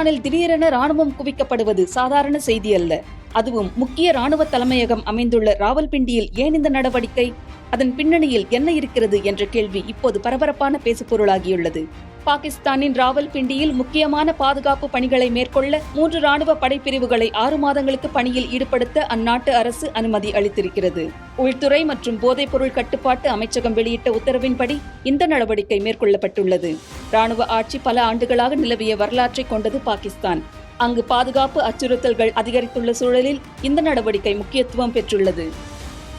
பாகிஸ்தானில் திடீரென ராணுவம் குவிக்கப்படுவது சாதாரண செய்தி அல்ல. அதுவும் முக்கிய ராணுவ தலைமையகம் அமைந்துள்ள ராவல்பிண்டியில் ஏன் இந்த நடவடிக்கை? அதன் பின்னணியில் என்ன இருக்கிறது என்ற கேள்வி இப்போது பரபரப்பான பேசுபொருளாகியுள்ளது. பாகிஸ்தானின் ராவல்பிண்டியில் முக்கியமான பாதுகாப்பு பணிகளை மேற்கொள்ள 3 ராணுவ படைப்பிரிவுகளை 6 மாதங்களுக்கு பணியில் ஈடுபடுத்த அந்நாட்டு அரசு அனுமதி அளித்திருக்கிறது. உள்துறை மற்றும் போதைப்பொருள் கட்டுப்பாட்டு அமைச்சகம் வெளியிட்ட உத்தரவின்படி இந்த நடவடிக்கை மேற்கொள்ளப்பட்டுள்ளது. ராணுவ ஆட்சி பல ஆண்டுகளாக நிலவிய வரலாற்றை கொண்டது பாகிஸ்தான். அங்கு பாதுகாப்பு அச்சுறுத்தல்கள் அதிகரித்துள்ள சூழலில் இந்த நடவடிக்கை முக்கியத்துவம் பெற்றுள்ளது.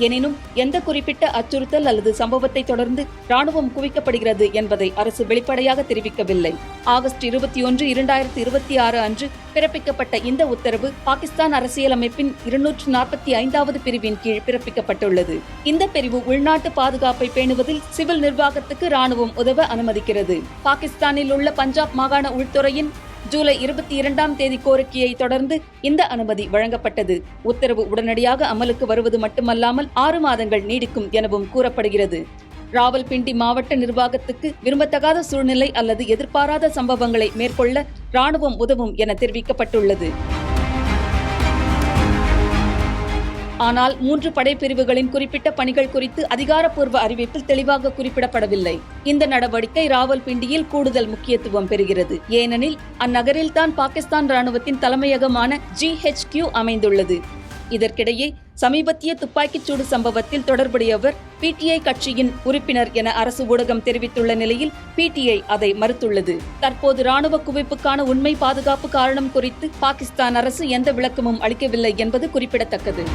எனினும் எந்த குறிப்பிட்ட அச்சுறுத்தல் அல்லது சம்பவத்தை தொடர்ந்து ராணுவம் குவிக்கப்படுகிறது என்பதை அரசு வெளிப்படையாக தெரிவிக்கவில்லை. ஆகஸ்ட் 21, 2026 அன்று பிறப்பிக்கப்பட்ட இந்த உத்தரவு பாகிஸ்தான் அரசியலமைப்பின் 245வது பிரிவின் கீழ் பிறப்பிக்கப்பட்டுள்ளது. இந்த பிரிவு உள்நாட்டு பாதுகாப்பை பேணுவதில் சிவில் நிர்வாகத்துக்கு ராணுவம் உதவ அனுமதிக்கிறது. பாகிஸ்தானில் உள்ள பஞ்சாப் மாகாண உள்துறையின் ஜூலை 22ஆம் தேதி கோரிக்கையை தொடர்ந்து இந்த அனுமதி வழங்கப்பட்டது. உத்தரவு உடனடியாக அமலுக்கு வருவது மட்டுமல்லாமல் 6 மாதங்கள் நீடிக்கும் எனவும் கூறப்படுகிறது. ராவல்பிண்டி மாவட்ட நிர்வாகத்துக்கு விரும்பத்தகாத சூழ்நிலை அல்லது எதிர்பாராத சம்பவங்களை மேற்கொள்ள ராணுவம் உதவும் என தெரிவிக்கப்பட்டுள்ளது. ஆனால் 3 படைப்பிரிவுகளின் குறிப்பிட்ட பணிகள் குறித்து அதிகாரப்பூர்வ அறிவிப்பில் தெளிவாக குறிப்பிடப்படவில்லை. இந்த நடவடிக்கை ராவல்பிண்டியில் கூடுதல் முக்கியத்துவம் பெறுகிறது. ஏனெனில் அந்நகரில் தான் பாகிஸ்தான் ராணுவத்தின் தலைமையகமான GHQ அமைந்துள்ளது. இதற்கிடையே சமீபத்திய துப்பாக்கிச்சூடு சம்பவத்தில் தொடர்புடையவர் PTI கட்சியின் உறுப்பினர் என அரசு ஊடகம் தெரிவித்துள்ள நிலையில் PTI அதை மறுத்துள்ளது. தற்போது ராணுவ குவிப்புக்கான உண்மை பாதுகாப்பு காரணம் குறித்து பாகிஸ்தான் அரசு எந்த விளக்கமும் அளிக்கவில்லை என்பது குறிப்பிடத்தக்கது.